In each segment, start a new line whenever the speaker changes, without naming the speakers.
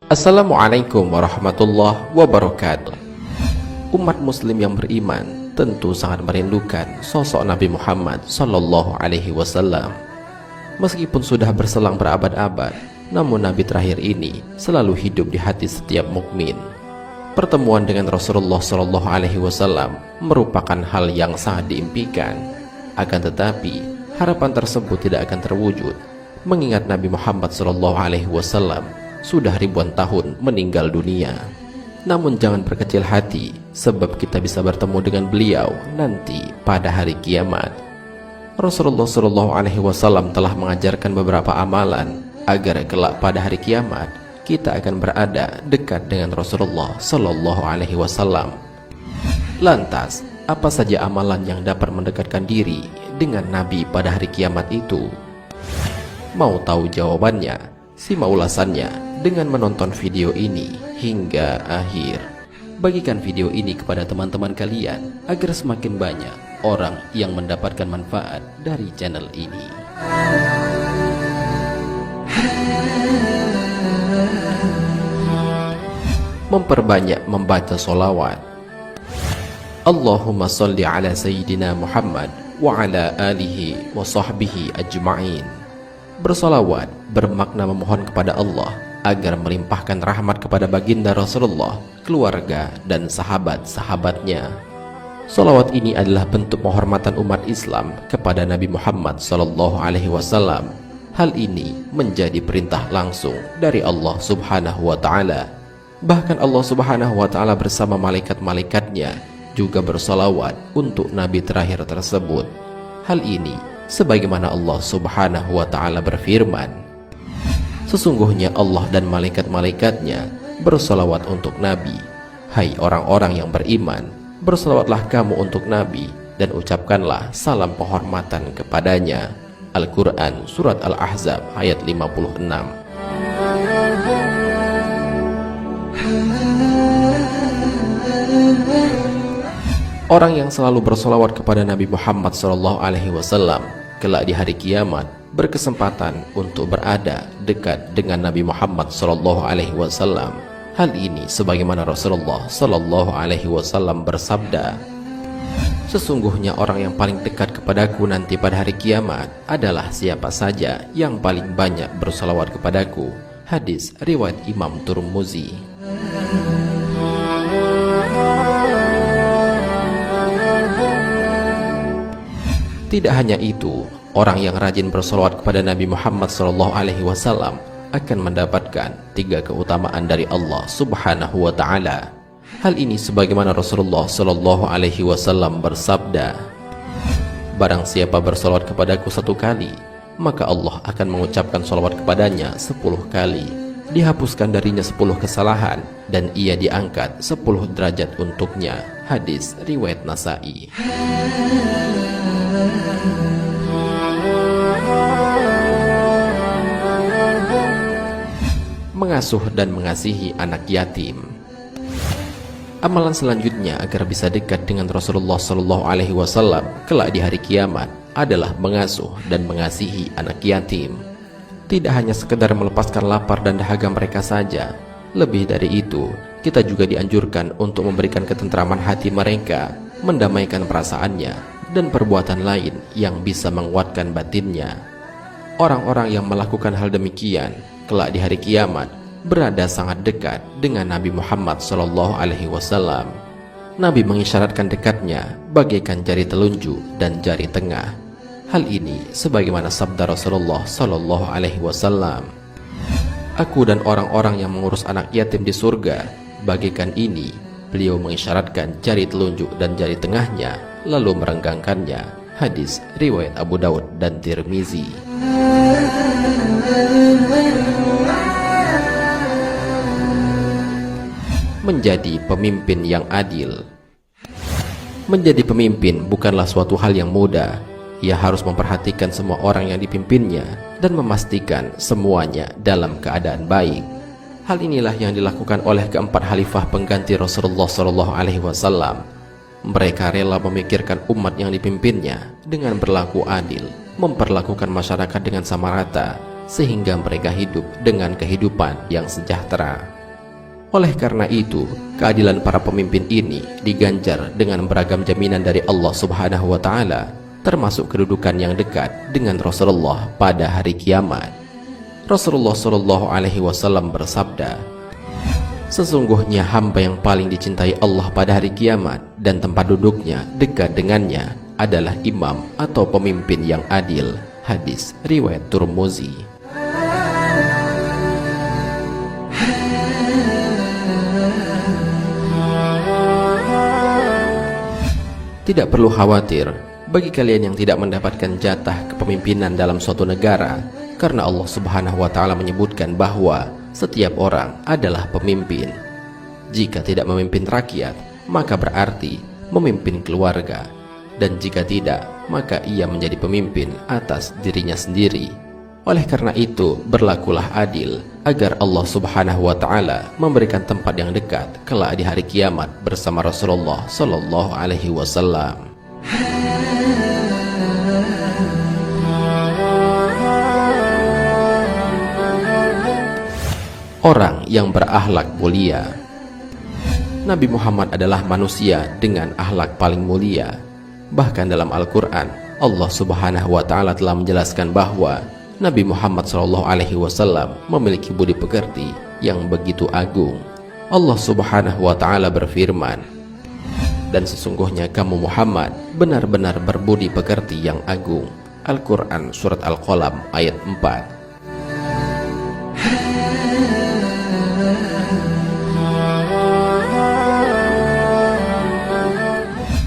Assalamualaikum warahmatullahi wabarakatuh. Umat muslim yang beriman tentu sangat merindukan sosok Nabi Muhammad sallallahu alaihi wasallam. Meskipun sudah berselang berabad-abad, namun Nabi terakhir ini selalu hidup di hati setiap mukmin. Pertemuan dengan Rasulullah sallallahu alaihi wasallam merupakan hal yang sangat diimpikan. Akan tetapi, harapan tersebut tidak akan terwujud mengingat Nabi Muhammad sallallahu alaihi wasallam sudah ribuan tahun meninggal dunia. Namun jangan berkecil hati, sebab kita bisa bertemu dengan beliau nanti pada hari kiamat. Rasulullah SAW telah mengajarkan beberapa amalan agar kelak pada hari kiamat kita akan berada dekat dengan Rasulullah SAW. Lantas, apa saja amalan yang dapat mendekatkan diri dengan Nabi pada hari kiamat itu? Mau tahu jawabannya? Simak ulasannya dengan menonton video ini hingga akhir. Bagikan video ini kepada teman-teman kalian agar semakin banyak orang yang mendapatkan manfaat dari channel ini. Memperbanyak membaca sholawat. Allahumma salli ala Sayyidina Muhammad wa ala alihi wa sahbihi ajma'in. Bersolawat bermakna memohon kepada Allah agar melimpahkan rahmat kepada baginda Rasulullah, keluarga, dan sahabat-sahabatnya. Solawat ini adalah bentuk penghormatan umat Islam kepada Nabi Muhammad SAW. Hal ini menjadi perintah langsung dari Allah Subhanahu wa Ta'ala. Bahkan Allah Subhanahu wa Ta'ala bersama malaikat-malaikatnya juga bersolawat untuk Nabi terakhir tersebut. Hal ini sebagaimana Allah Subhanahu wa Ta'ala berfirman, sesungguhnya Allah dan malaikat-malaikatnya bersolawat untuk Nabi. Hai orang-orang yang beriman, bersolawatlah kamu untuk Nabi dan ucapkanlah salam penghormatan kepadanya. Al-Quran Surat Al-Ahzab ayat 56. Orang yang selalu bersolawat kepada Nabi Muhammad SAW kelak di hari kiamat berkesempatan untuk berada dekat dengan Nabi Muhammad SAW. Hal ini sebagaimana Rasulullah SAW bersabda, sesungguhnya orang yang paling dekat kepadaku nanti pada hari kiamat adalah siapa saja yang paling banyak bersolawat kepadaku. Hadis riwayat Imam Tirmidzi. Tidak hanya itu, orang yang rajin bersolawat kepada Nabi Muhammad SAW akan mendapatkan 3 keutamaan dari Allah Subhanahu wa Ta'ala. Hal ini sebagaimana Rasulullah SAW bersabda, barang siapa bersolawat kepadaku 1 kali, maka Allah akan mengucapkan solawat kepadanya 10 kali, dihapuskan darinya 10 kesalahan, dan ia diangkat 10 derajat untuknya. Hadis riwayat Nasa'i. Mengasuh dan mengasihi anak yatim. Amalan selanjutnya agar bisa dekat dengan Rasulullah SAW kelak di hari kiamat adalah mengasuh dan mengasihi anak yatim. Tidak hanya sekedar melepaskan lapar dan dahaga mereka saja, lebih dari itu, kita juga dianjurkan untuk memberikan ketentraman hati mereka, mendamaikan perasaannya, dan perbuatan lain yang bisa menguatkan batinnya. Orang-orang yang melakukan hal demikian kelak di hari kiamat berada sangat dekat dengan Nabi Muhammad SAW. Nabi mengisyaratkan dekatnya bagaikan jari telunjuk dan jari tengah. Hal ini sebagaimana sabda Rasulullah SAW, aku dan orang-orang yang mengurus anak yatim di surga bagaikan ini. Beliau mengisyaratkan jari telunjuk dan jari tengahnya lalu merenggangkannya. Hadis riwayat Abu Daud dan Tirmizi. Menjadi pemimpin yang adil. Menjadi pemimpin bukanlah suatu hal yang mudah. Ia harus memperhatikan semua orang yang dipimpinnya dan memastikan semuanya dalam keadaan baik. Hal inilah yang dilakukan oleh keempat khalifah pengganti Rasulullah SAW. Mereka rela memikirkan umat yang dipimpinnya dengan berlaku adil, memperlakukan masyarakat dengan sama rata, sehingga mereka hidup dengan kehidupan yang sejahtera. Oleh karena itu, keadilan para pemimpin ini diganjar dengan beragam jaminan dari Allah Subhanahu wa Ta'ala, termasuk kedudukan yang dekat dengan Rasulullah pada hari kiamat. Rasulullah Shallallahu Alaihi Wasallam bersabda, "Sesungguhnya hamba yang paling dicintai Allah pada hari kiamat dan tempat duduknya dekat dengannya adalah imam atau pemimpin yang adil." Hadis riwayat Tirmizi. Tidak perlu khawatir bagi kalian yang tidak mendapatkan jatah kepemimpinan dalam suatu negara, karena Allah Subhanahu wa Ta'ala menyebutkan bahwa setiap orang adalah pemimpin. Jika tidak memimpin rakyat, maka berarti memimpin keluarga, dan jika tidak, maka ia menjadi pemimpin atas dirinya sendiri. Oleh karena itu, berlakulah adil agar Allah Subhanahu wa Ta'ala memberikan tempat yang dekat kelak di hari kiamat bersama Rasulullah Sallallahu Alaihi Wasallam. Orang yang berakhlak mulia. Nabi Muhammad adalah manusia dengan akhlak paling mulia. Bahkan dalam Al-Quran, Allah Subhanahu wa Ta'ala telah menjelaskan bahwa Nabi Muhammad SAW memiliki budi pekerti yang begitu agung. Allah Subhanahu wa Ta'ala berfirman, "Dan sesungguhnya kamu Muhammad benar-benar berbudi pekerti yang agung." Al-Quran Surat Al-Qalam ayat 4.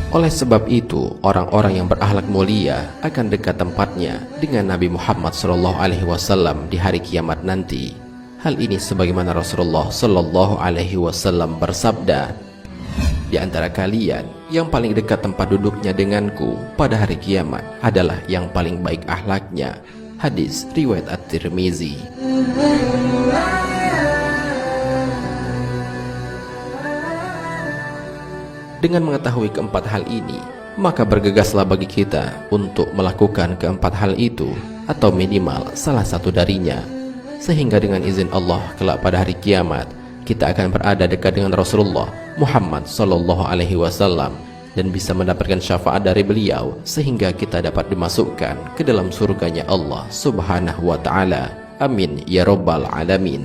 Oleh sebab itu, orang-orang yang berakhlak mulia akan dekat tempatnya dengan Nabi Muhammad SAW di hari kiamat nanti. Hal ini sebagaimana Rasulullah SAW bersabda, "Di antara kalian yang paling dekat tempat duduknya denganku pada hari kiamat adalah yang paling baik akhlaknya." Hadis riwayat At-Tirmizi. Dengan mengetahui keempat hal ini, maka bergegaslah bagi kita untuk melakukan keempat hal itu, atau minimal salah satu darinya, sehingga dengan izin Allah kelak pada hari kiamat kita akan berada dekat dengan Rasulullah Muhammad Sallallahu Alaihi Wasallam dan bisa mendapatkan syafaat dari beliau, sehingga kita dapat dimasukkan ke dalam surganya Allah Subhanahu wa Ta'ala. Amin ya Rabbal Alamin.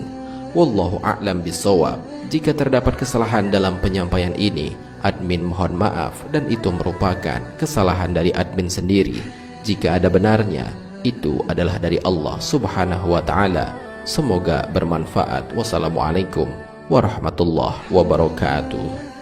Wallahu a'lam bishawab. Jika terdapat kesalahan dalam penyampaian ini, admin mohon maaf, dan itu merupakan kesalahan dari admin sendiri. Jika ada benarnya, itu adalah dari Allah Subhanahu wa Ta'ala. Semoga bermanfaat. Wassalamualaikum warahmatullahi wabarakatuh.